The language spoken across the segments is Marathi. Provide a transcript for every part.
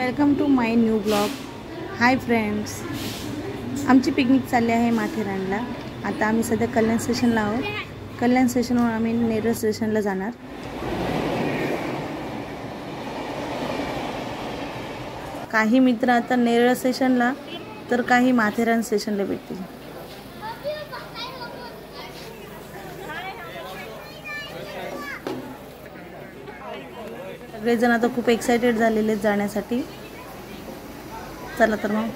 Welcome to my new blog. Hi friends, आमची पिकनिक चालली आहे माथेरानला. आता आम्ही सध्या कल्याण स्टेशनला आहोत. कल्याण स्टेशनवरून आम्ही नेरळ स्टेशनला जाणार. काही मित्र आता नेरळ स्टेशनला तर काही माथेरान स्टेशनला भेटतील. सगळेजण आता खूप एक्साइटेड झालेले जाण्यासाठी. चला तर मग.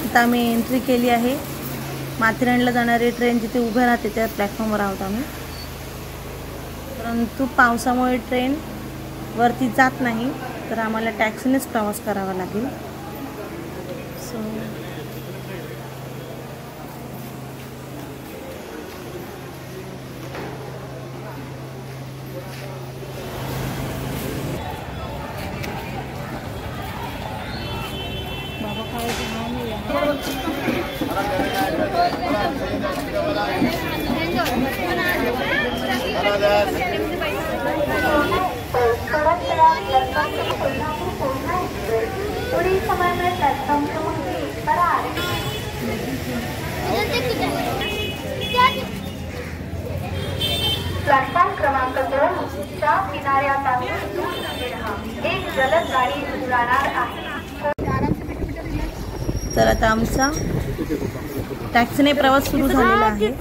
आता आम्ही एंट्री केली आहे. माथेरानला जाणारी ट्रेन जिथे उभं राहते त्या प्लॅटफॉर्मवर आहोत आम्ही. परंतु पावसामुळे ट्रेन वरती जात नाही, तर आम्हाला टॅक्सीनेच प्रवास करावा लागेल. बाबा काय प्लॅटफॉर्म क्रमांक 2 च्या किनाऱ्यापासून एक जलद गाडी उडाणार आहे. तर आता आमचा टॅक्सीने प्रवास सुरू झालेला आहे.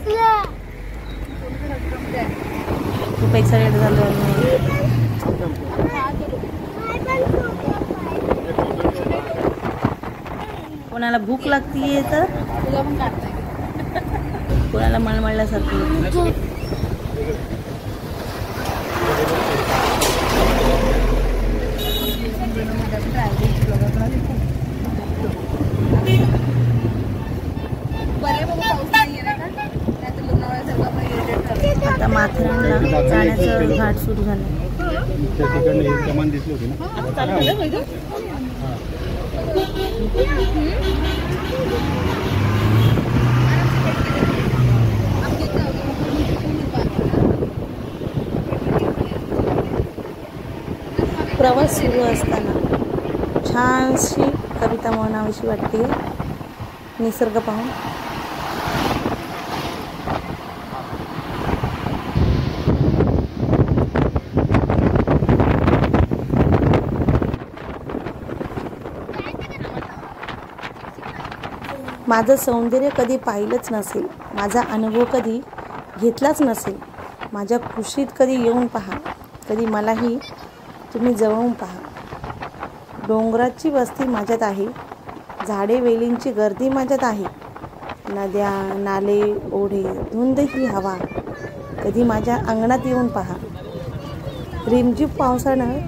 खूप एक्साइटेड झालो आम्ही. कोणाला भूक लागतीये तर कोणाला मळमळल्यासारखं. आता माथेरानला जाण्याचं घाट सुरू झालं. प्रवास सुरू असताना छानशी कविता म्हणावीशी वाटते निसर्ग पाहून. माझं सौंदर्य कधी पाहिलंच नसेल, माझा अनुभव कधी घेतलाच नसेल. माझ्या खुशीत कधी येऊन पहा, कधी मलाही तुम्ही जवळून पहा. डोंगराची वस्ती माझ्यात आहे, झाडे वेलींची गर्दी माझ्यात आहे. नद्या नाले ओढे धुंद ही हवा, कधी माझ्या अंगणात येऊन पहा. रिमझिम पावसानं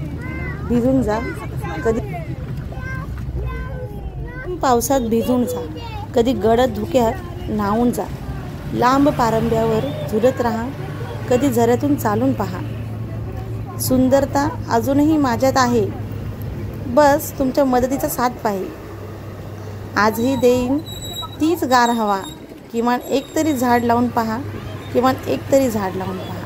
भिजून जा, कधी पावसात भिजून जा, कधी गडद धुक्यात न्हावून जा. लांब पारंब्यावर झुलत राहा, कधी झऱ्यातून चालून पहा. सुंदरता अजूनही माझ्यात आहे, बस तुमच्या मदतीचा साथ पाहिजे. आजही देईन तीच गार हवा, किमान एक तरी झाड लावून पहा, किमान एक तरी झाड लावून पहा.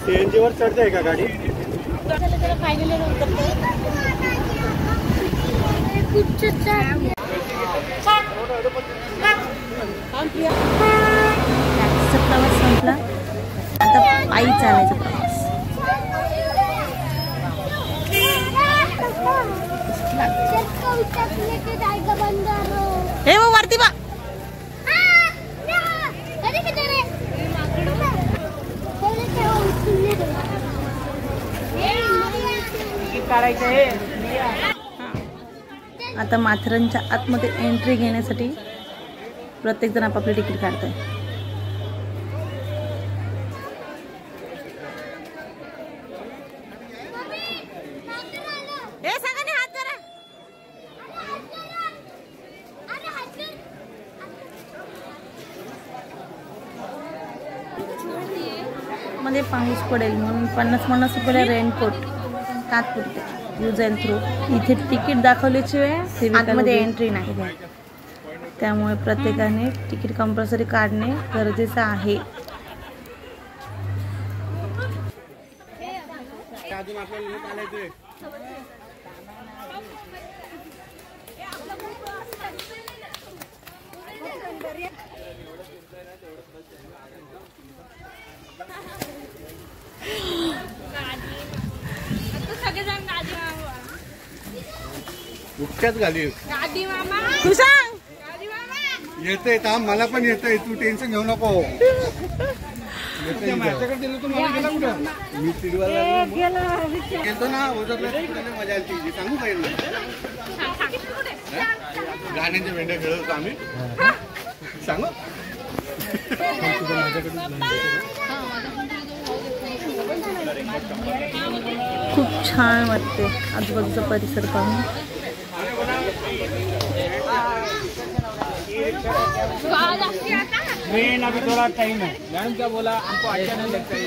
सीएनजी वर चढते का गाडी? प्रवास संपला, आता पायी चालायचा प्रवास. हे वो वरती बा. आता माथेरानच्या आतमध्ये एंट्री घेण्यासाठी प्रत्येकजण आपापले तिकीट काढतोय. मध्ये पाऊस पडेल म्हणून 50 रुपयाला रेनकोट तात्पुरते यूज अँड थ्रो. इथे तिकीट दाखवल्याशिवाय आतमध्ये एंट्री नाही, त्यामुळे प्रत्येकाने तिकीट कंपल्सरी काढणे गरजेचं आहे. उठ्याच घाली तू सांग. येतंय थांब, मला पण येतंय, तू टेन्शन घेऊ नको. मी तिडवायला गेलो ना, मजा आली. सांगू पाहिजे गाण्याच्या भेंड्या खेळत होतो आम्ही. सांगू खूप छान वाटते आजूबाजूचा परिसर पाहून. ट्रेन अभी थोड़ा टाइम है. मैडम क्या बोला, हमको अच्छा नहीं लगता है.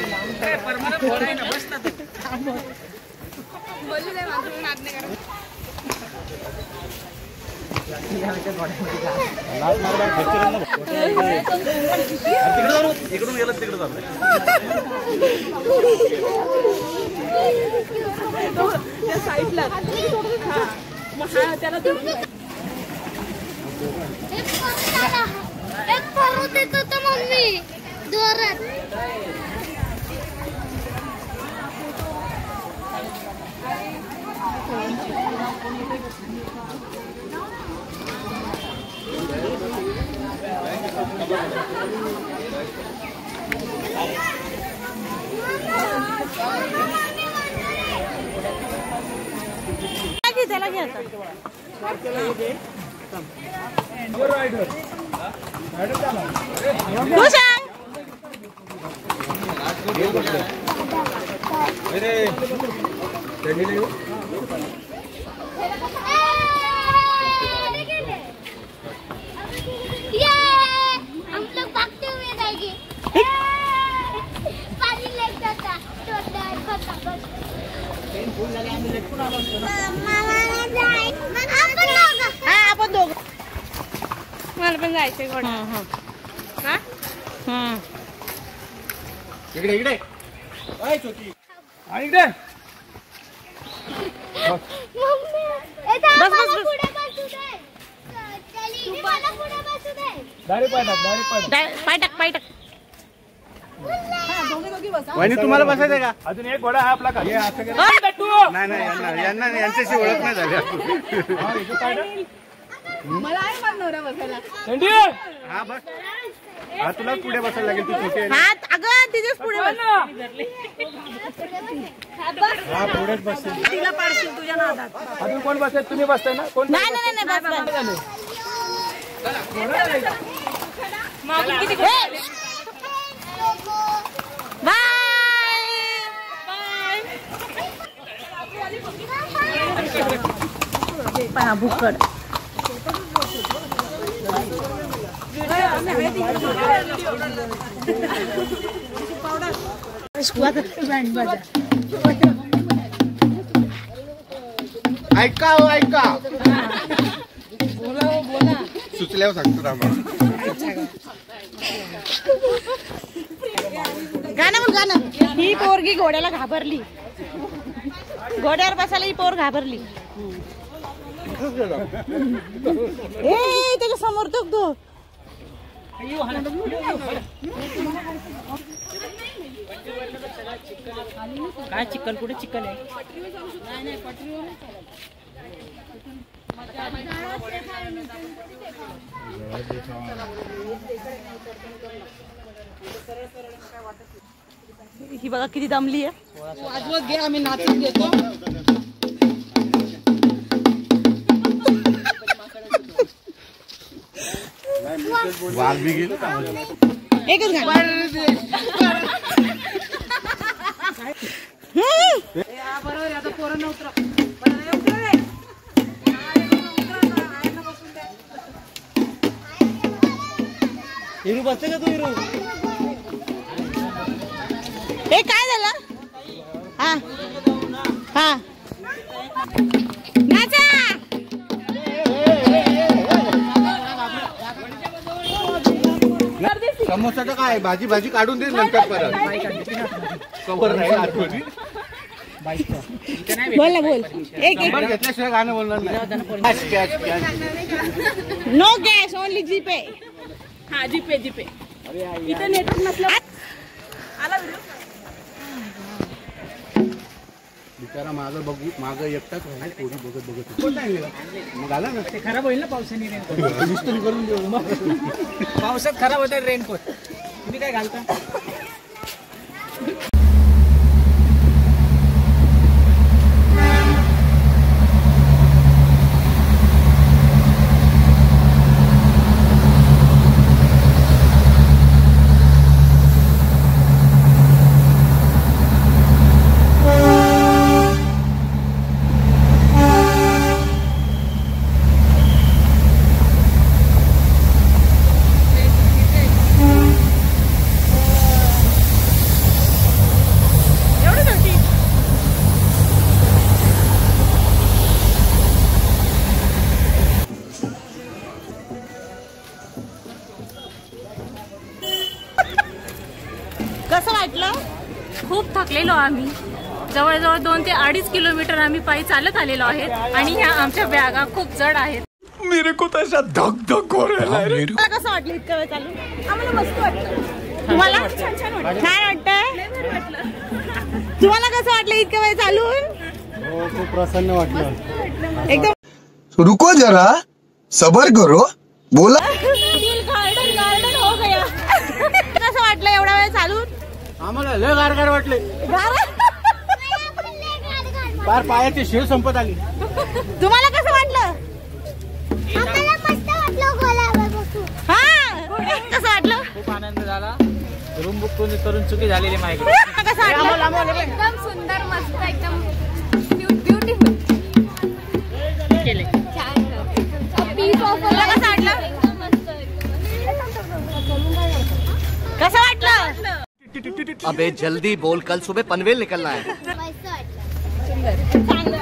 इकडून गेलं तिकडे चाललंय. साईडला त्याला एक परत येत होतं मम्मी जोरात. त्याला घे आता. हम लोग भागते हुए जाएंगे. पानी लग जाता. आपण दोघं. मला पण जायचंय घोडा. इकडे इकडे छोटी इकडे. पाय टाक. वहिनी तुम्हाला बसायचंय का? अजून एक घोडा आहे आपला का? नाही यांच्याशी ओळख नाही झाली. मला आहे पण नवरा बसायला. हा बस, हा तुला पुढे बसायला लागेल, तू छोटी आहे. अगं तिथेच पुढे बस. हा पुढेच बसते. तिला पाडशील तुझ्या नादात. अजून कोण बसेल? तुम्ही बसताय ना? कोण? नाही पहा भुकड. ऐका सुचल्यावर सांगतो रामा. गाणं. ही पोरगी घोड्याला घाबरली. घोड्यावर बसायला ही पोर घाबरली. त्याच्या समोर तो काय चिकल कुठे चिकल आहे. ही बघा किती दमली आहे. वाजवत घे, आम्ही नाचून घेतो. वाल भी गेलो एकच बरोबर. आता पोरं नव्हतं हिरू बसते का तू? हिरू हे काय झालं? हा हा नाचा. समोसाचं काय भाजी भाजी काढून दे नंतर परत कवर नाही आतमध्ये. बोल ना बोल. एक नंबर घेतल्याशिवाय गाणं बोलणार नाही. No gas only GPay. हा जीपे जीपे. इथे नेटवर्क नसलं आला व्हिडिओ. बिचारा मागं बघू मागं एकटाच राहणार कोणी बघत बघत कोण नाही गेला मग आला ना ते खराब होईल ना पावसाने रेनकोट. इस्त्री करून देऊ मग. पावसात खराब होते रेनकोट. तुम्ही काय घालता? कसं वाटलं? खूप थकलेलो आम्ही. जवळजवळ 2 ते 2.5 किलोमीटर आम्ही पायी चालत आलेलो आहेत आणि ह्या आमच्या बॅगा खूप जड आहेत. मेरे को तो ऐसा धक धक हो रहा है. मला कसं वाटलं इतका वेळ चालू? आम्हाला मस्त वाटलं. तुम्हाला छान छान वाटलं. छान वाटतंय? लय भारी वाटलं. तुम्हाला कसं वाटलं इतका वेळ चालून? हो खूप प्रसन्न वाटलं. एकदम रुको जरा सबर करो बोला. गार्डन गार्डन हो गया. कसं वाटलं एवढा वेळ चालून? आम्हाला लय गारगार वाटले. पार पायाची शेव संपत आली. तुम्हाला कसं वाटलं? आम्हाला मस्त वाटलं गोलावर बसून. हा कसं वाटलं? खूप आनंद झाला. रूम बुक करून चुकी झालेली माहिती. कसं वाटलं? एकदम सुंदर मस्त एकदम ब्युटिफुल केले. पीस ऑफ तुला कसं वाटलं? कसं वाटलं? अबे जल्दी बोल कल सुबह पनवेल निकलना है. मस्त वाटलं. चांगलं